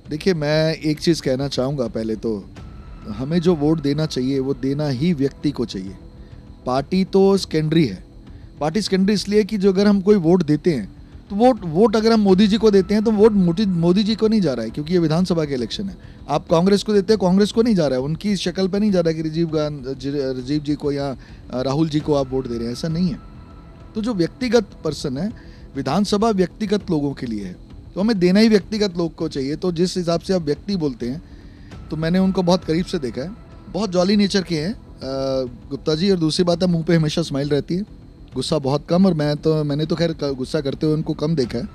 देखिए, मैं एक चीज़ कहना चाहूँगा पहले तो, हमें जो वोट देना चाहिए वो देना ही व्यक्ति को चाहिए। पार्टी तो सेकेंडरी है। पार्टी सेकेंडरी इसलिए कि जो अगर हम कोई वोट देते हैं, तो वोट वोट अगर हम मोदी जी को देते हैं तो वोट मोदी जी को नहीं जा रहा है, क्योंकि ये विधानसभा के इलेक्शन है। आप कांग्रेस को देते हैं, कांग्रेस को नहीं जा रहा है, उनकी शक्ल पे नहीं जा रहा है कि राजीव जी को या राहुल जी को आप वोट दे रहे हैं, ऐसा नहीं है। तो जो व्यक्तिगत पर्सन है, विधानसभा व्यक्तिगत लोगों के लिए है, तो हमें देना ही व्यक्तिगत लोग को चाहिए। तो जिस हिसाब से आप व्यक्ति बोलते हैं, तो मैंने उनको बहुत करीब से देखा है, बहुत जॉली नेचर के हैं गुप्ता जी। और दूसरी बात है, मुंह पे हमेशा स्माइल रहती है, गुस्सा बहुत कम। और मैंने तो खैर गुस्सा करते हुए उनको कम देखा है।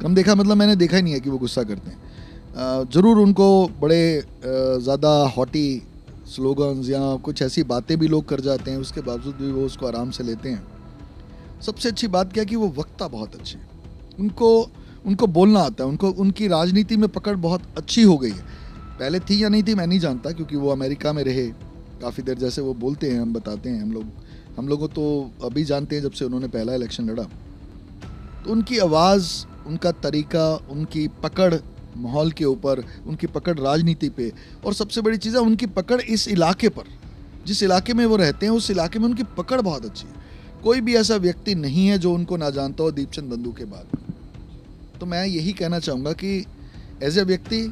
कम देखा मतलब मैंने देखा ही नहीं है कि वो गुस्सा करते हैं। ज़रूर उनको बड़े ज़्यादा हॉटी स्लोगन्स या कुछ ऐसी बातें भी लोग कर जाते हैं, उसके बावजूद भी वो उसको आराम से लेते हैं। सबसे अच्छी बात क्या है कि वो वक्ता बहुत अच्छे, उनको बोलना आता है, उनकी राजनीति में पकड़ बहुत अच्छी हो गई है। पहले थी या नहीं थी मैं नहीं जानता, क्योंकि वो अमेरिका में रहे काफ़ी देर। जैसे वो बोलते हैं, हम बताते हैं, हम लोगों तो अभी जानते हैं जब से उन्होंने पहला इलेक्शन लड़ा। तो उनकी आवाज़, उनका तरीका, उनकी पकड़ माहौल के ऊपर, उनकी पकड़ राजनीति पे, और सबसे बड़ी चीज़ है उनकी पकड़ इस इलाके पर, जिस इलाके में वो रहते हैं उस इलाके में उनकी पकड़ बहुत अच्छी है। कोई भी ऐसा व्यक्ति नहीं है जो उनको ना जानता हो दीपचंद बंधु के बाद। तो मैं यही कहना चाहूँगा कि एज ए व्यक्ति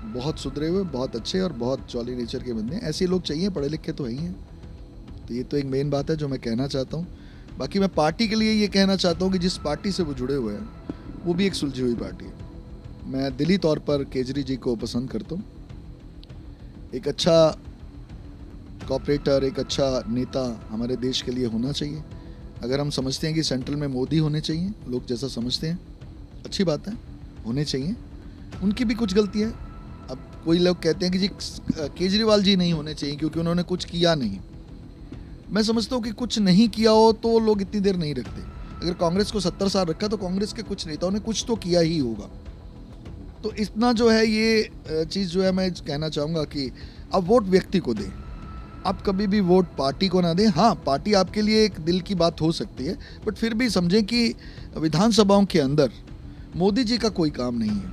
बहुत सुधरे हुए, बहुत अच्छे और बहुत जॉली नेचर के बंदे हैं। ऐसे लोग चाहिए, पढ़े लिखे तो है ही हैं। तो ये तो एक मेन बात है जो मैं कहना चाहता हूँ। बाकी मैं पार्टी के लिए ये कहना चाहता हूँ कि जिस पार्टी से वो जुड़े हुए हैं वो भी एक सुलझी हुई पार्टी है। मैं दिली तौर पर केजरी जी को पसंद करता हूँ। एक अच्छा कॉपरेटर, एक अच्छा नेता हमारे देश के लिए होना चाहिए। अगर हम समझते हैं कि सेंट्रल में मोदी होने चाहिए, लोग जैसा समझते हैं, अच्छी बात है, होने चाहिए। उनकी भी कुछ गलती है। अब कोई लोग कहते हैं कि जी केजरीवाल जी नहीं होने चाहिए क्योंकि उन्होंने कुछ किया नहीं। मैं समझता हूँ कि कुछ नहीं किया हो तो लोग इतनी देर नहीं रखते। अगर कांग्रेस को 70 साल रखा तो कांग्रेस के कुछ नेताओं ने कुछ तो किया ही होगा। तो इतना जो है ये चीज़ जो है मैं कहना चाहूँगा कि अब वोट व्यक्ति को दें। आप कभी भी वोट पार्टी को ना दें। हाँ, पार्टी आपके लिए एक दिल की बात हो सकती है, बट फिर भी समझें कि विधानसभाओं के अंदर मोदी जी का कोई काम नहीं है,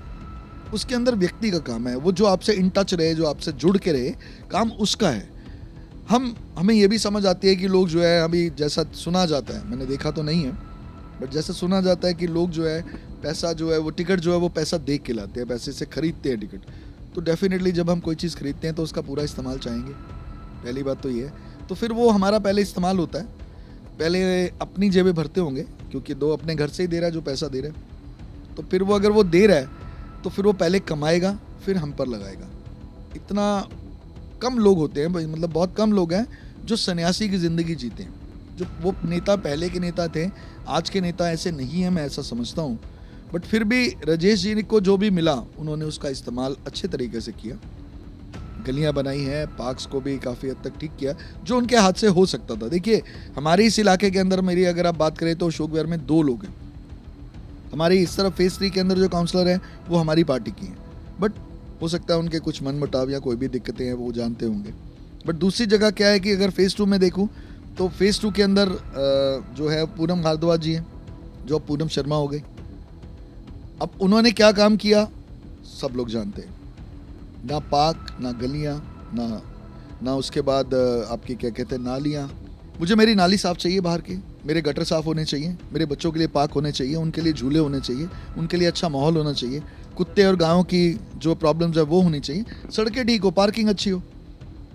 उसके अंदर व्यक्ति का काम है। वो जो आपसे इन टच रहे, जो आपसे जुड़ के रहे, काम उसका है। हमें ये भी समझ आती है कि लोग जो है, अभी जैसा सुना जाता है, मैंने देखा तो नहीं है, बट जैसे सुना जाता है कि लोग जो है पैसा जो है वो टिकट जो है वो पैसा देख के लाते हैं, पैसे से खरीदते हैं टिकट। तो डेफिनेटली जब हम कोई चीज़ खरीदते हैं तो उसका पूरा इस्तेमाल चाहेंगे, पहली बात तो ये है। तो फिर वो हमारा पहले इस्तेमाल होता है, पहले अपनी जेबें भरते होंगे, क्योंकि दो अपने घर से ही दे रहा है जो पैसा दे रहा है। तो फिर वो अगर वो दे रहा है तो फिर वो पहले कमाएगा, फिर हम पर लगाएगा। इतना कम लोग होते हैं भाई, मतलब बहुत कम लोग हैं जो सन्यासी की ज़िंदगी जीते हैं। जो वो नेता पहले के नेता थे, आज के नेता ऐसे नहीं हैं, मैं ऐसा समझता हूँ। बट फिर भी राजेश जी को जो भी मिला उन्होंने उसका इस्तेमाल अच्छे तरीके से किया। गलियां बनाई हैं, पार्क्स को भी काफ़ी हद तक ठीक किया जो उनके हाथ से हो सकता था। देखिए, हमारे इस इलाके के अंदर मेरी अगर आप बात करें तो अशोक विहार में 2 लोग हैं। हमारी इस तरफ फेज 3 के अंदर जो काउंसलर हैं वो हमारी पार्टी की हैं, बट हो सकता है उनके कुछ मनमुटाव या कोई भी दिक्कतें हैं, वो जानते होंगे। बट दूसरी जगह क्या है कि अगर फेज़ 2 में देखूं तो फेज़ 2 के अंदर जो है पूनम भारद्वाज जी हैं, जो अब पूनम शर्मा हो गई। अब उन्होंने क्या काम किया सब लोग जानते हैं। ना पार्क, ना गलियां, ना उसके बाद आपकी क्या कहते हैं नालियां। मुझे मेरी नाली साफ़ चाहिए बाहर की, मेरे गटर साफ़ होने चाहिए, मेरे बच्चों के लिए पार्क होने चाहिए, उनके लिए झूले होने चाहिए, उनके लिए अच्छा माहौल होना चाहिए, कुत्ते और गायों की जो प्रॉब्लम्स है वो होनी चाहिए, सड़कें ठीक हो, पार्किंग अच्छी हो।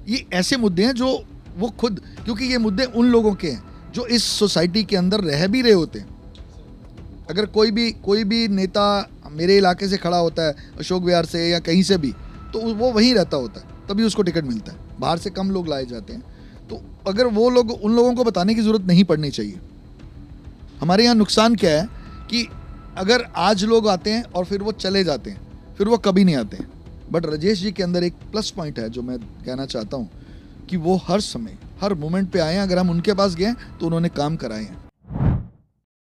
ये ऐसे मुद्दे हैं जो वो खुद, क्योंकि ये मुद्दे उन लोगों के हैं जो इस सोसाइटी के अंदर रह भी रहे होते हैं। अगर कोई भी नेता मेरे इलाके से खड़ा होता है, अशोक विहार से या कहीं से भी, तो वो वहीं रहता होता है, तभी उसको टिकट मिलता है। बाहर से कम लोग लाए जाते हैं। तो अगर वो लोग, उन लोगों को बताने की ज़रूरत नहीं पड़नी चाहिए। हमारे यहाँ नुकसान क्या है कि अगर आज लोग आते हैं और फिर वो चले जाते हैं, फिर वो कभी नहीं आते हैं। बट राजेश जी के अंदर एक प्लस पॉइंट है जो मैं कहना चाहता हूँ कि वो हर समय, हर मोमेंट पे आए हैं। अगर हम उनके पास गए तो उन्होंने काम कराए हैं।